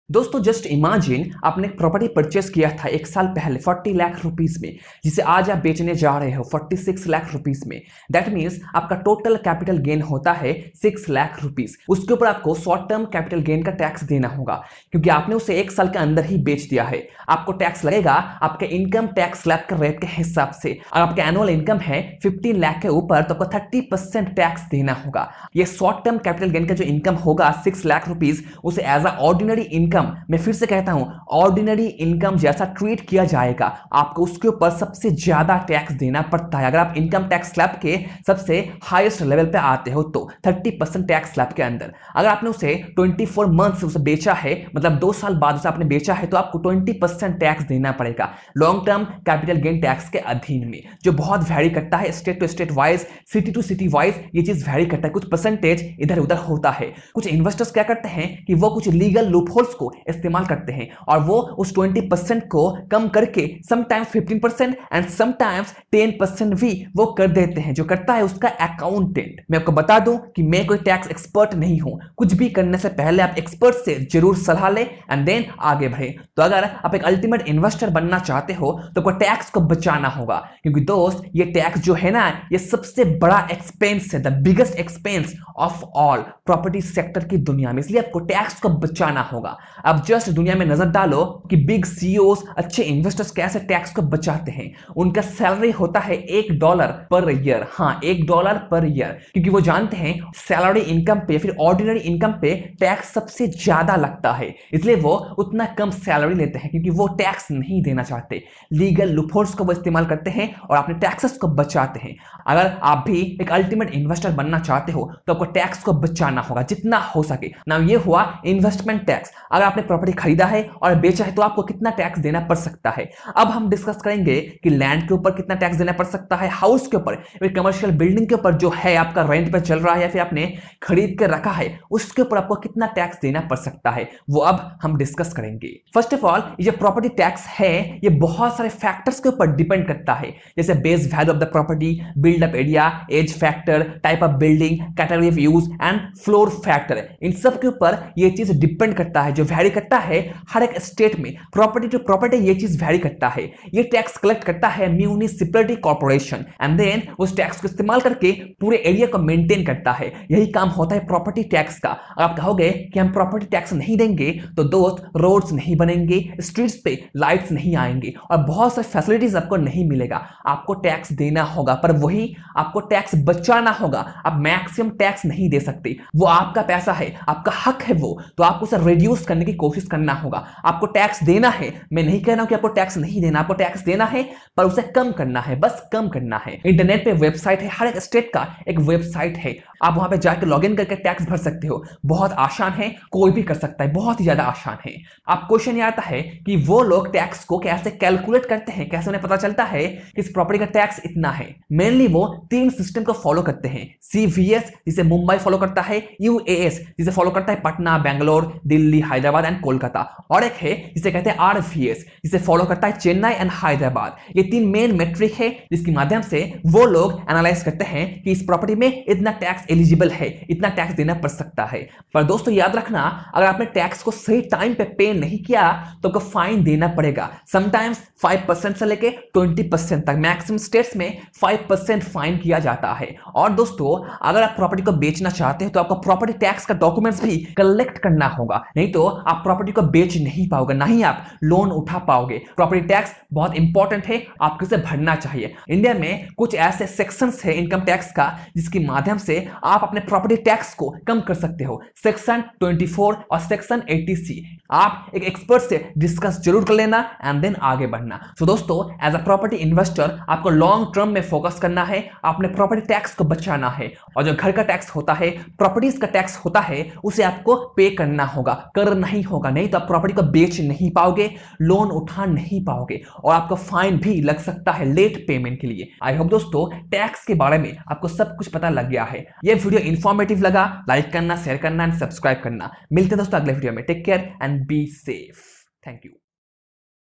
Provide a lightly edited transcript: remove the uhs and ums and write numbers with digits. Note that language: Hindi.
दोस्तों जस्ट इमेजिन आपने प्रॉपर्टी परचेस किया था एक साल पहले 40 लाख रुपीस में, जिसे आज आप बेचने जा रहे हो 46 लाख रुपीस में। दैट मीन्स आपका टोटल कैपिटल गेन होता है 6 लाख रुपीस। उसके ऊपर आपको शॉर्ट टर्म कैपिटल गेन का टैक्स देना होगा क्योंकि आपने उसे एक साल के अंदर ही बेच दिया है। आपको टैक्स लगेगा आपके इनकम टैक्स स्लैब के रेट के हिसाब से। अगर आपका एनुअल इनकम है 15 लाख के ऊपर तो आपको 30% टैक्स देना होगा। ये शॉर्ट टर्म कैपिटल गेन का जो इनकम होगा 6 लाख रुपीस, उसे एज अ ऑर्डिनरी इनकम, मैं फिर से कहता हूं, ऑर्डिनरी इनकम जैसा ट्रीट किया जाएगा। आपको उसके ऊपर सबसे ज्यादा टैक्स देना पड़ता है। अगर आप इनकम टैक्स स्लैब के सबसे हाईएस्ट लेवल पे आते हो तो 30% टैक्स स्लैब के अंदर। अगर आपने उसे 24 मंथ्स उसे बेचा है, मतलब 2 साल बाद उसे आपने बेचा है, तो आपको 20% टैक्स देना पड़ेगा long term capital gain tax के अधीन में, जो बहुत वैरी करता है state to state wise, city to city wise. ये चीज वैरी करता है, कुछ परसेंटेज इधर उधर होता है। कुछ इन्वेस्टर्स क्या करते हैं कि वो कुछ लीगल लूपहोल्स को इस्तेमाल करते हैं और वो उस 20% को कम करके समटाइम्स 15% एंड समटाइम्स 10% भी वो कर देते हैं, जो करता है उसका अकाउंटेंट। मैं आपको बता दूं कि मैं कोई टैक्स एक्सपर्ट नहीं हूं। कुछ भी करने से पहले आप एक्सपर्ट से जरूर सलाह ले एंड देन आगे बढ़े। तो अगर आप एक अल्टीमेट इन्वेस्टर बनना चाहते हो तो आपको टैक्स को बचाना होगा, क्योंकि दोस्त ये टैक्स जो है ना, ये सबसे बड़ा एक्सपेंस है, the biggest expense of all property sector की दुनिया में। इसलिए आपको टैक्स को बचाना होगा। अब जस्ट दुनिया में नजर डालो कि बिग सीईओज, अच्छे इन्वेस्टर्स कैसे टैक्स को बचाते हैं। उनका सैलरी होता है $1 पर ईयर। हाँ, $1 पर ईयर, क्योंकि वो जानते हैं सैलरी इनकम पे, फिर ऑर्डिनरी इनकम पे टैक्स सबसे ज्यादा लगता है। इसलिए वो उतना कम सैलरी लेते हैं, क्योंकि वो टैक्स नहीं देना चाहते। लीगल लूपहोल्स को वो इस्तेमाल करते हैं और अपने टैक्सेस को बचाते हैं। अगर आप भी एक अल्टीमेट इन्वेस्टर बनना चाहते हो तो आपको टैक्स को बचाना होगा जितना हो सके ना। ये हुआ इन्वेस्टमेंट टैक्स। अगर आपने प्रॉपर्टी खरीदा है और बेचा है तो आपको कितना टैक्स देना पड़ सकता है। अब हम डिस्कस करेंगे कि लैंड के ऊपर कितना टैक्स देना पड़ सकता है, हाउस के ऊपर, कमर्शियल बिल्डिंग के ऊपर जो है आपका रेंट पे चल रहा है या फिर आपने खरीद कर रखा है, उसके ऊपर आपको कितना टैक्स देना पड़ सकता है, वो अब हम डिस्कस करेंगे। फर्स्ट ऑफ ऑल, ये जो प्रॉपर्टी टैक्स है ये बहुत सारे फैक्टर्स के ऊपर डिपेंड करता है, जैसे base value of the property, build up area, age factor, type of building, category of use and floor factor. इन सब के ऊपर ये चीज डिपेंड करता है, जो वैरी करता है हर एक स्टेट में। प्रॉपर्टी टू प्रॉपर्टी ये चीज वैरी करता है। ये टैक्स कलेक्ट करता है म्यूनिसिपैलिटी कॉर्पोरेशन एंड देन उस टैक्स को इस्तेमाल करके पूरे एरिया को मेंटेन करता है। यही काम होता है प्रॉपर्टी टैक्स का। आप कहोगे कि हम प्रॉपर्टी टैक्स नहीं देंगे तो दोस्त रोड्स नहीं बनेंगे, स्ट्रीट्स पे लाइट्स नहीं आएंगे और बहुत सारी फैसिलिटीज आपको नहीं मिलेगा। आपको टैक्स देना होगा, पर वही आपको टैक्स बचाना होगा। आप मैक्सिमम टैक्स नहीं दे सकते, वो आपका पैसा है, आपका हक है वो, तो आपको उसे रिड्यूस करने की कोशिश करना होगा। आपको टैक्स देना है, मैं नहीं कह रहा हूं कि आपको टैक्स नहीं देना, आपको टैक्स देना है पर उसे कम करना है, बस कम करना है। इंटरनेट पे वेबसाइट है, हर एक स्टेट का एक वेबसाइट है, आप वहां पे जाकर लॉगिन करके टैक्स भर सकते हो। बहुत आसान है, कोई भी कर सकता है, बहुत ही ज्यादा आसान है। आप क्वेश्चन ये आता है कि वो लोग टैक्स को कैसे कैलकुलेट करते हैं, कैसे उन्हें पता चलता है कि इस प्रॉपर्टी का टैक्स इतना है। मेनली वो 3 सिस्टम को फॉलो करते हैं। CVS जिसे मुंबई फॉलो करता है, UAS जिसे फॉलो करता है पटना, बैंगलोर, दिल्ली, हैदराबाद एंड कोलकाता, और एक है जिसे कहते हैं RVS जिसे फॉलो करता है चेन्नई एंड हैदराबाद। ये 3 मेन मेट्रिक है जिसके माध्यम से वो लोग एनालाइज करते हैं कि इस प्रॉपर्टी में इतना टैक्स एलिजिबल है, इतना टैक्स देना पड़ सकता है। पर दोस्तों याद रखना, अगर आपने टैक्स को सही टाइम पे पे नहीं किया तो आपको फाइन देना पड़ेगा। समटाइम्स 5% से लेके 20% तक, मैक्सिमम स्टेट्स में 5% फाइन किया जाता है। और दोस्तों अगर आप प्रॉपर्टी को बेचना चाहते हैं तो आपको प्रॉपर्टी टैक्स का डॉक्यूमेंट्स भी कलेक्ट करना होगा, नहीं तो आप प्रॉपर्टी को बेच नहीं पाओगे, ना ही आप लोन उठा पाओगे। प्रॉपर्टी टैक्स बहुत इंपॉर्टेंट है, आपको इसे भरना चाहिए। इंडिया में कुछ ऐसे सेक्शंस है इनकम टैक्स का जिसके माध्यम से आप अपने प्रॉपर्टी टैक्स को कम कर सकते हो, सेक्शन 24 और सेक्शन 80C। आप एक एक्सपर्ट से डिस्कस जरूर कर लेना एंड देन आगे बढ़ना। सो दोस्तों एज अ प्रॉपर्टी इन्वेस्टर आपको लॉन्ग टर्म में फोकस करना है, अपने प्रॉपर्टी टैक्स को बचाना है, और जो घर का टैक्स होता है, प्रॉपर्टीज का टैक्स होता है, उसे आपको पे करना होगा, कर नहीं होगा, नहीं तो आप प्रॉपर्टी को बेच नहीं पाओगे, लोन उठा नहीं पाओगे और आपको फाइन भी लग सकता है लेट पेमेंट के लिए। आई होप दोस्तों टैक्स के बारे में आपको सब कुछ पता लग गया है। यह वीडियो इंफॉर्मेटिव लगा, लाइक करना, शेयर करना एंड सब्सक्राइब करना। मिलते हैं दोस्तों अगले वीडियो में। Take care and be safe. Thank you.